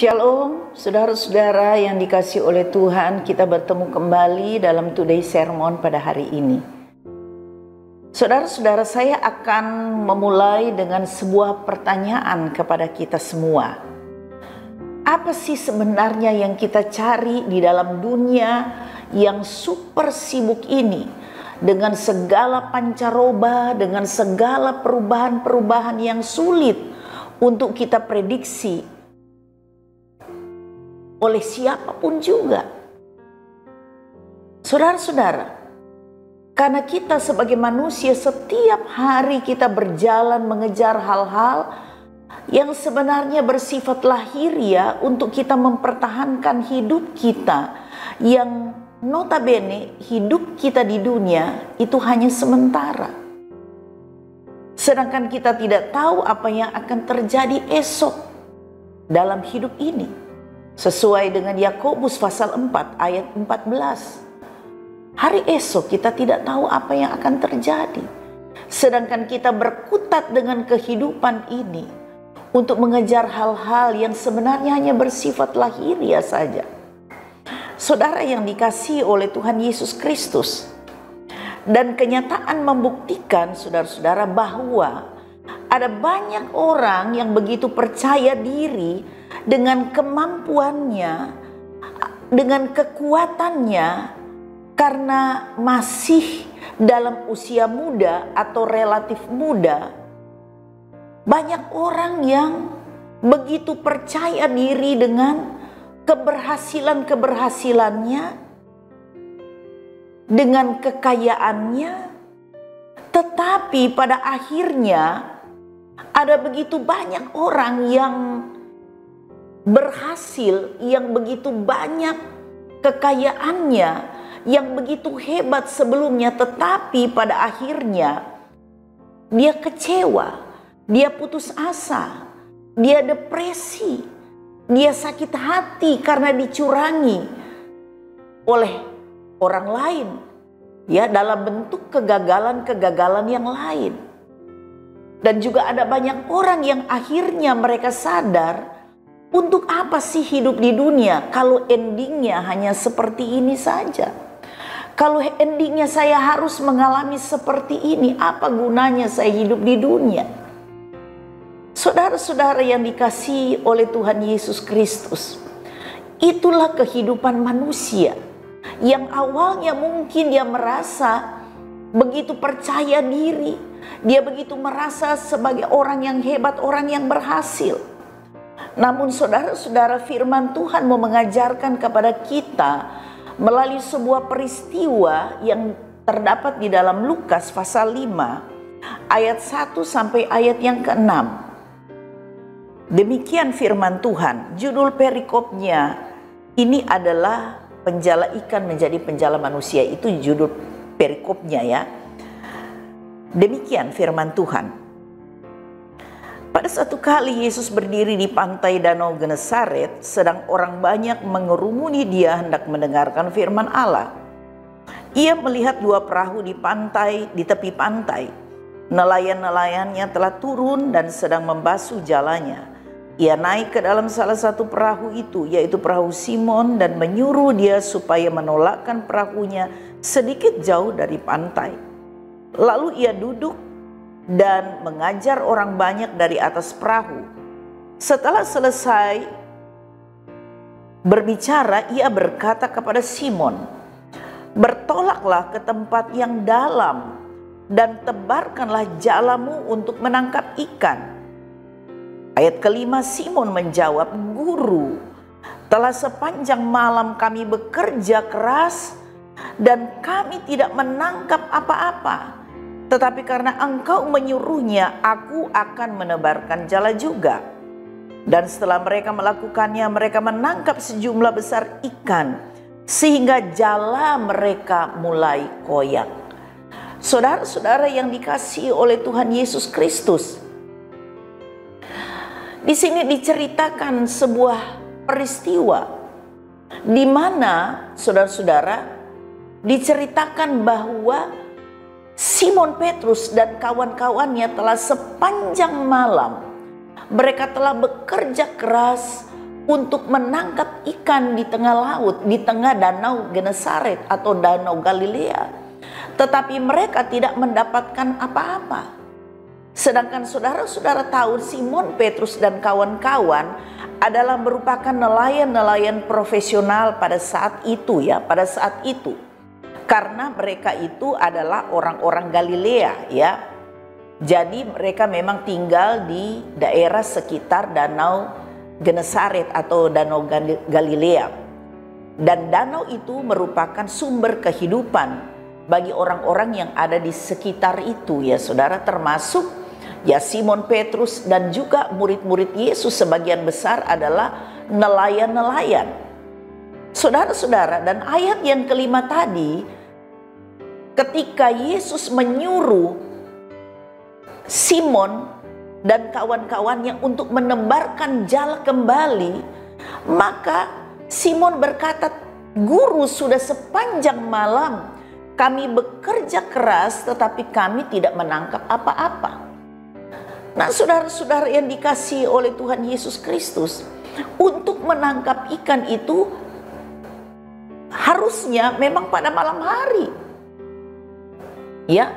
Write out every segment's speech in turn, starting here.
Shalom, saudara-saudara yang dikasihi oleh Tuhan, kita bertemu kembali dalam Today Sermon pada hari ini. Saudara-saudara, saya akan memulai dengan sebuah pertanyaan kepada kita semua. Apa sih sebenarnya yang kita cari di dalam dunia yang super sibuk ini? Dengan segala pancaroba, dengan segala perubahan-perubahan yang sulit untuk kita prediksi oleh siapapun juga. Saudara-saudara, karena kita sebagai manusia setiap hari kita berjalan mengejar hal-hal yang sebenarnya bersifat lahiriah untuk kita mempertahankan hidup kita, yang notabene hidup kita di dunia itu hanya sementara. Sedangkan kita tidak tahu apa yang akan terjadi esok dalam hidup ini. Sesuai dengan Yakobus pasal 4 ayat 14. Hari esok kita tidak tahu apa yang akan terjadi. Sedangkan kita berkutat dengan kehidupan ini untuk mengejar hal-hal yang sebenarnya hanya bersifat lahiriah saja. Saudara yang dikasihi oleh Tuhan Yesus Kristus. Dan kenyataan membuktikan saudara-saudara bahwa ada banyak orang yang begitu percaya diri dengan kemampuannya, dengan kekuatannya, karena masih dalam usia muda atau relatif muda. Banyak orang yang begitu percaya diri dengan keberhasilan-keberhasilannya, dengan kekayaannya, tetapi pada akhirnya ada begitu banyak orang yang berhasil, yang begitu banyak kekayaannya, yang begitu hebat sebelumnya, tetapi pada akhirnya dia kecewa, dia putus asa, dia depresi, dia sakit hati karena dicurangi oleh orang lain, ya, dalam bentuk kegagalan-kegagalan yang lain. Dan juga ada banyak orang yang akhirnya mereka sadar, untuk apa sih hidup di dunia kalau endingnya hanya seperti ini saja? Kalau endingnya saya harus mengalami seperti ini, apa gunanya saya hidup di dunia? Saudara-saudara yang dikasihi oleh Tuhan Yesus Kristus, itulah kehidupan manusia yang awalnya mungkin dia merasa begitu percaya diri, dia begitu merasa sebagai orang yang hebat, orang yang berhasil. Namun saudara-saudara, firman Tuhan mau mengajarkan kepada kita melalui sebuah peristiwa yang terdapat di dalam Lukas pasal 5 ayat 1 sampai ayat yang ke-6. Demikian firman Tuhan. Judul perikopnya ini adalah penjala ikan menjadi penjala manusia. Itu judul perikopnya, ya. Demikian firman Tuhan. Pada satu kali Yesus berdiri di pantai Danau Genesaret, sedang orang banyak mengerumuni dia hendak mendengarkan firman Allah. Ia melihat dua perahu di tepi pantai. Nelayan-nelayannya telah turun dan sedang membasuh jalannya. Ia naik ke dalam salah satu perahu itu, yaitu perahu Simon, dan menyuruh dia supaya menolakkan perahunya sedikit jauh dari pantai. Lalu ia duduk dan mengajar orang banyak dari atas perahu. Setelah selesai berbicara, ia berkata kepada Simon, "Bertolaklah ke tempat yang dalam dan tebarkanlah jalamu untuk menangkap ikan." Ayat kelima, Simon menjawab, "Guru, telah sepanjang malam kami bekerja keras dan kami tidak menangkap apa-apa. Tetapi karena engkau menyuruhnya, aku akan menebarkan jala juga." Dan setelah mereka melakukannya, mereka menangkap sejumlah besar ikan, sehingga jala mereka mulai koyak. Saudara-saudara yang dikasihi oleh Tuhan Yesus Kristus, di sini diceritakan sebuah peristiwa di mana saudara-saudara diceritakan bahwa Simon Petrus dan kawan-kawannya telah sepanjang malam mereka telah bekerja keras untuk menangkap ikan di tengah laut, di tengah danau Genesaret atau danau Galilea. Tetapi mereka tidak mendapatkan apa-apa. Sedangkan saudara-saudara tahu Simon Petrus dan kawan-kawan adalah merupakan nelayan-nelayan profesional pada saat itu ya, pada saat itu. Karena mereka itu adalah orang-orang Galilea ya. Jadi mereka memang tinggal di daerah sekitar danau Genesaret atau danau Galilea. Dan danau itu merupakan sumber kehidupan bagi orang-orang yang ada di sekitar itu ya saudara, termasuk ya Simon Petrus dan juga murid-murid Yesus sebagian besar adalah nelayan-nelayan. Saudara-saudara, dan ayat yang kelima tadi, ketika Yesus menyuruh Simon dan kawan-kawannya untuk menebarkan jala kembali, maka Simon berkata, "Guru, sudah sepanjang malam kami bekerja keras tetapi kami tidak menangkap apa-apa." Nah, saudara-saudara yang dikasihi oleh Tuhan Yesus Kristus, untuk menangkap ikan itu harusnya memang pada malam hari. Ya.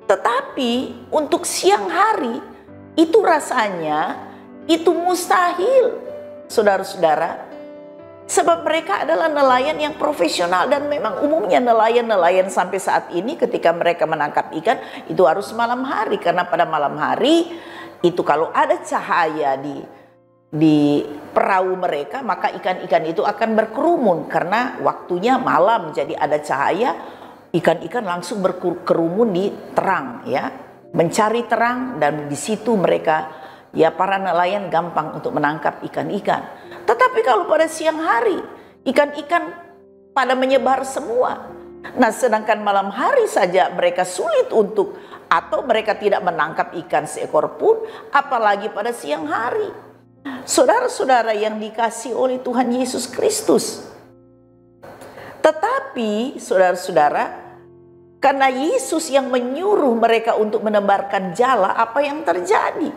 Tetapi untuk siang hari itu rasanya itu mustahil, saudara-saudara. Sebab mereka adalah nelayan yang profesional dan memang umumnya nelayan-nelayan sampai saat ini ketika mereka menangkap ikan itu harus malam hari. Karena pada malam hari itu kalau ada cahaya di perahu mereka, maka ikan-ikan itu akan berkerumun karena waktunya malam, jadi ada cahaya. Ikan-ikan langsung berkerumun di terang ya, mencari terang, dan di situ mereka ya para nelayan gampang untuk menangkap ikan-ikan. Tetapi kalau pada siang hari ikan-ikan pada menyebar semua. Nah, sedangkan malam hari saja mereka sulit untuk, atau mereka tidak menangkap ikan seekor pun, apalagi pada siang hari. Saudara-saudara yang dikasihi oleh Tuhan Yesus Kristus. Tetapi saudara-saudara, karena Yesus yang menyuruh mereka untuk menebarkan jala, apa yang terjadi?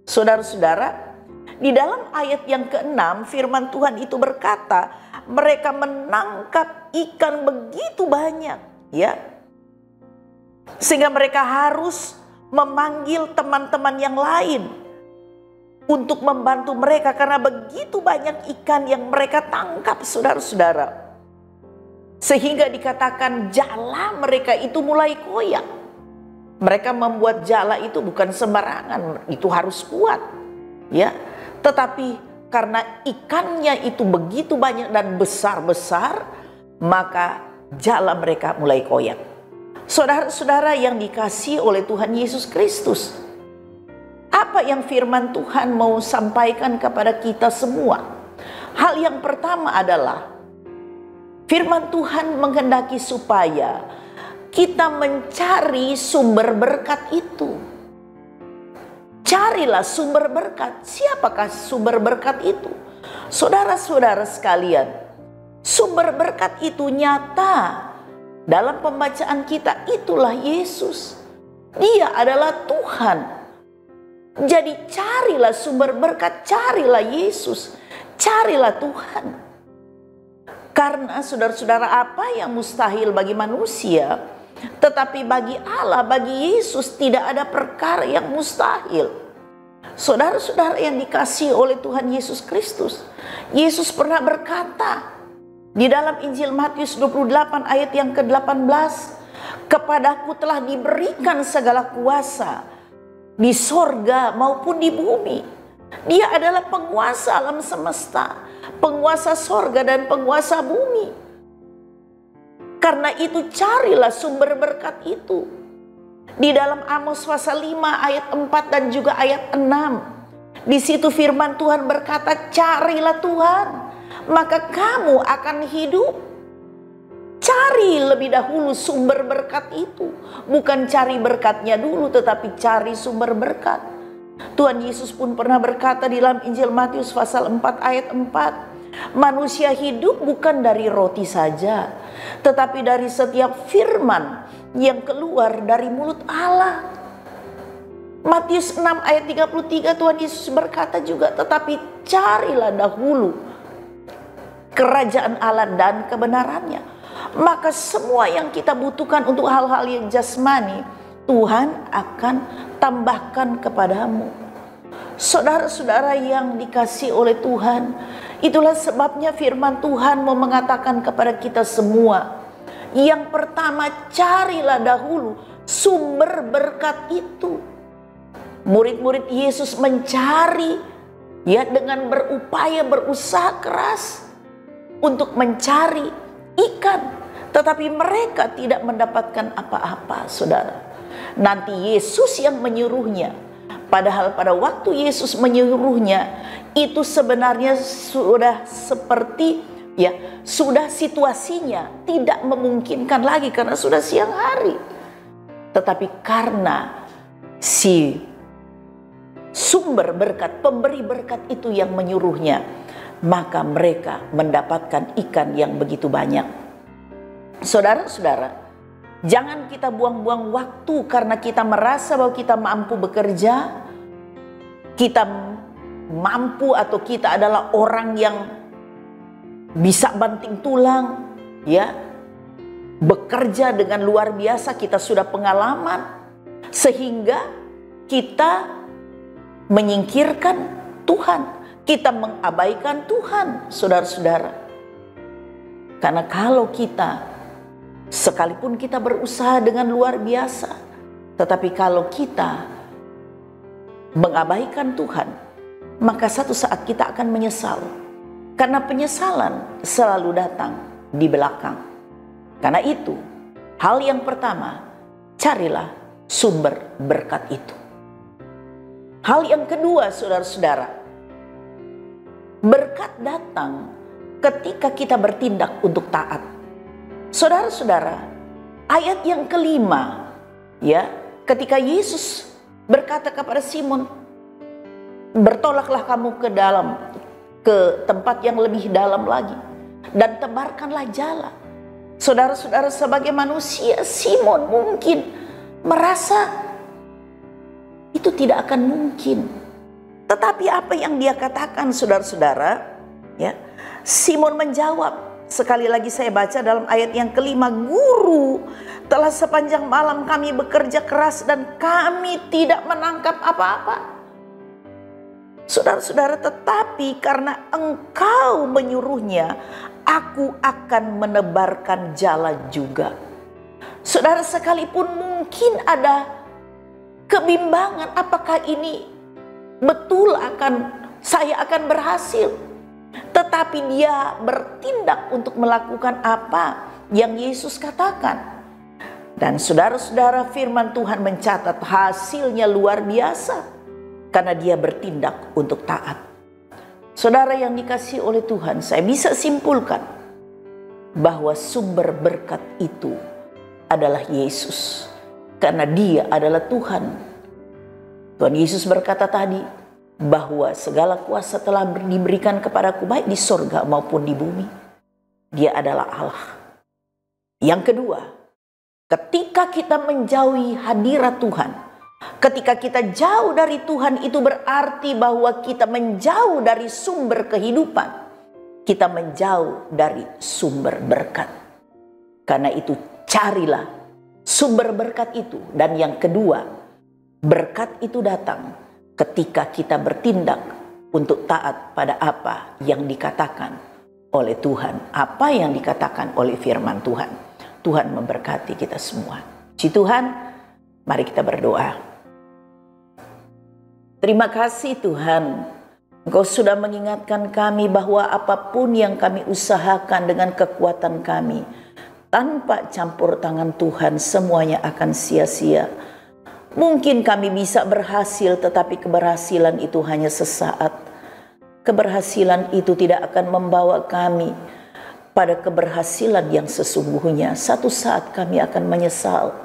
Saudara-saudara, di dalam ayat yang ke-6 firman Tuhan itu berkata, mereka menangkap ikan begitu banyak ya. Sehingga mereka harus memanggil teman-teman yang lain untuk membantu mereka karena begitu banyak ikan yang mereka tangkap, saudara-saudara. Sehingga dikatakan jala mereka itu mulai koyak. Mereka membuat jala itu bukan sembarangan, itu harus kuat ya. Tetapi karena ikannya itu begitu banyak dan besar-besar, maka jala mereka mulai koyak. Saudara-saudara yang dikasihi oleh Tuhan Yesus Kristus, apa yang firman Tuhan mau sampaikan kepada kita semua? Hal yang pertama adalah firman Tuhan menghendaki supaya kita mencari sumber berkat itu. Carilah sumber berkat. Siapakah sumber berkat itu? Saudara-saudara sekalian, sumber berkat itu nyata. Dalam pembacaan kita itulah Yesus. Dia adalah Tuhan. Jadi carilah sumber berkat, carilah Yesus, carilah Tuhan. Karena saudara-saudara, apa yang mustahil bagi manusia, tetapi bagi Allah, bagi Yesus tidak ada perkara yang mustahil. Saudara-saudara yang dikasihi oleh Tuhan Yesus Kristus, Yesus pernah berkata di dalam Injil Matius 28 ayat yang ke-18, "Kepadaku telah diberikan segala kuasa di sorga maupun di bumi." Dia adalah penguasa alam semesta, penguasa sorga dan penguasa bumi. Karena itu carilah sumber berkat itu. Di dalam Amos pasal 5 ayat 4 dan juga ayat 6. Di situ firman Tuhan berkata, carilah Tuhan, maka kamu akan hidup. Cari lebih dahulu sumber berkat itu. Bukan cari berkatnya dulu, tetapi cari sumber berkat. Tuhan Yesus pun pernah berkata di dalam Injil Matius pasal 4 ayat 4, manusia hidup bukan dari roti saja, tetapi dari setiap firman yang keluar dari mulut Allah. Matius 6 ayat 33 Tuhan Yesus berkata juga, tetapi carilah dahulu kerajaan Allah dan kebenarannya. Maka semua yang kita butuhkan untuk hal-hal yang jasmani, Tuhan akan tambahkan kepadamu. Saudara-saudara yang dikasihi oleh Tuhan, itulah sebabnya firman Tuhan mau mengatakan kepada kita semua, yang pertama, carilah dahulu sumber berkat itu. Murid-murid Yesus mencari, ya, dengan berupaya, berusaha keras untuk mencari ikan, tetapi mereka tidak mendapatkan apa-apa, saudara. Nanti Yesus yang menyuruhnya, padahal pada waktu Yesus menyuruhnya itu sebenarnya sudah seperti, ya, sudah situasinya tidak memungkinkan lagi karena sudah siang hari. Tetapi karena si sumber berkat, pemberi berkat itu yang menyuruhnya, maka mereka mendapatkan ikan yang begitu banyak. Saudara-saudara, jangan kita buang-buang waktu karena kita merasa bahwa kita mampu bekerja, kita mampu atau kita adalah orang yang bisa banting tulang, ya, bekerja dengan luar biasa, kita sudah pengalaman, sehingga kita menyingkirkan Tuhan, kita mengabaikan Tuhan, saudara-saudara. Karena kalau kita, sekalipun kita berusaha dengan luar biasa, tetapi kalau kita mengabaikan Tuhan, maka satu saat kita akan menyesal. Karena penyesalan selalu datang di belakang. Karena itu, hal yang pertama, carilah sumber berkat itu. Hal yang kedua, saudara-saudara, berkat datang ketika kita bertindak untuk taat. Saudara-saudara, ayat yang kelima, ya, ketika Yesus berkata kepada Simon, bertolaklah kamu ke tempat yang lebih dalam lagi dan tebarkanlah jala. Saudara-saudara, sebagai manusia, Simon mungkin merasa itu tidak akan mungkin. Tetapi apa yang dia katakan, saudara-saudara, ya, Simon menjawab, sekali lagi saya baca dalam ayat yang kelima, Guru, telah sepanjang malam kami bekerja keras dan kami tidak menangkap apa-apa. Saudara-saudara, tetapi karena Engkau menyuruhnya, aku akan menebarkan jala juga. Saudara, sekalipun mungkin ada kebimbangan, apakah ini betul saya akan berhasil, tetapi dia bertindak untuk melakukan apa yang Yesus katakan. Dan saudara-saudara, firman Tuhan mencatat hasilnya luar biasa karena dia bertindak untuk taat. Saudara yang dikasihi oleh Tuhan, saya bisa simpulkan bahwa sumber berkat itu adalah Yesus. Karena dia adalah Tuhan. Tuhan Yesus berkata tadi bahwa segala kuasa telah diberikan kepadaku baik di sorga maupun di bumi. Dia adalah Allah. Yang kedua, ketika kita menjauhi hadirat Tuhan, ketika kita jauh dari Tuhan, itu berarti bahwa kita menjauh dari sumber kehidupan. Kita menjauh dari sumber berkat. Karena itu carilah sumber berkat itu. Dan yang kedua, berkat itu datang ketika kita bertindak untuk taat pada apa yang dikatakan oleh Tuhan, apa yang dikatakan oleh firman Tuhan. Tuhan memberkati kita semua. Puji Tuhan, mari kita berdoa. Terima kasih Tuhan, Engkau sudah mengingatkan kami bahwa apapun yang kami usahakan dengan kekuatan kami, tanpa campur tangan Tuhan, semuanya akan sia-sia. Mungkin kami bisa berhasil, tetapi keberhasilan itu hanya sesaat. Keberhasilan itu tidak akan membawa kami pada keberhasilan yang sesungguhnya. Satu saat kami akan menyesal.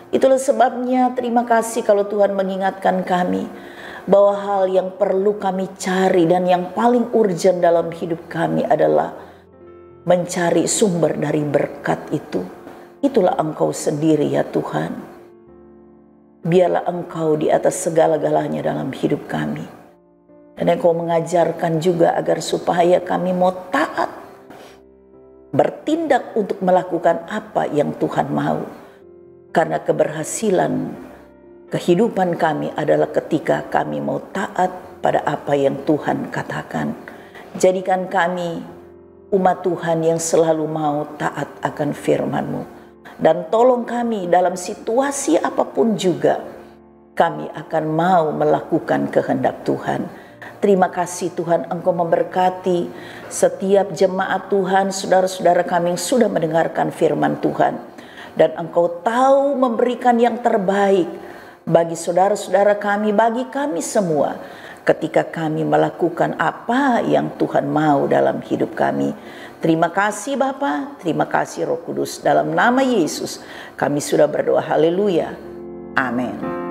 Itulah sebabnya terima kasih kalau Tuhan mengingatkan kami bahwa hal yang perlu kami cari dan yang paling urgent dalam hidup kami adalah mencari sumber dari berkat itu. Itulah Engkau sendiri ya Tuhan. biarlah Engkau di atas segala-galanya dalam hidup kami. Dan Engkau mengajarkan juga agar supaya kami mau taat, bertindak untuk melakukan apa yang Tuhan mau. Karena keberhasilan kehidupan kami adalah ketika kami mau taat pada apa yang Tuhan katakan. Jadikan kami umat Tuhan yang selalu mau taat akan firman-Mu. Dan tolong kami dalam situasi apapun juga, kami akan mau melakukan kehendak Tuhan. Terima kasih Tuhan, Engkau memberkati setiap jemaat Tuhan, saudara-saudara kami yang sudah mendengarkan firman Tuhan. Dan Engkau tahu memberikan yang terbaik bagi saudara-saudara kami, bagi kami semua. Ketika kami melakukan apa yang Tuhan mau dalam hidup kami. Terima kasih Bapa, terima kasih Roh Kudus. Dalam nama Yesus kami sudah berdoa, haleluya, amin.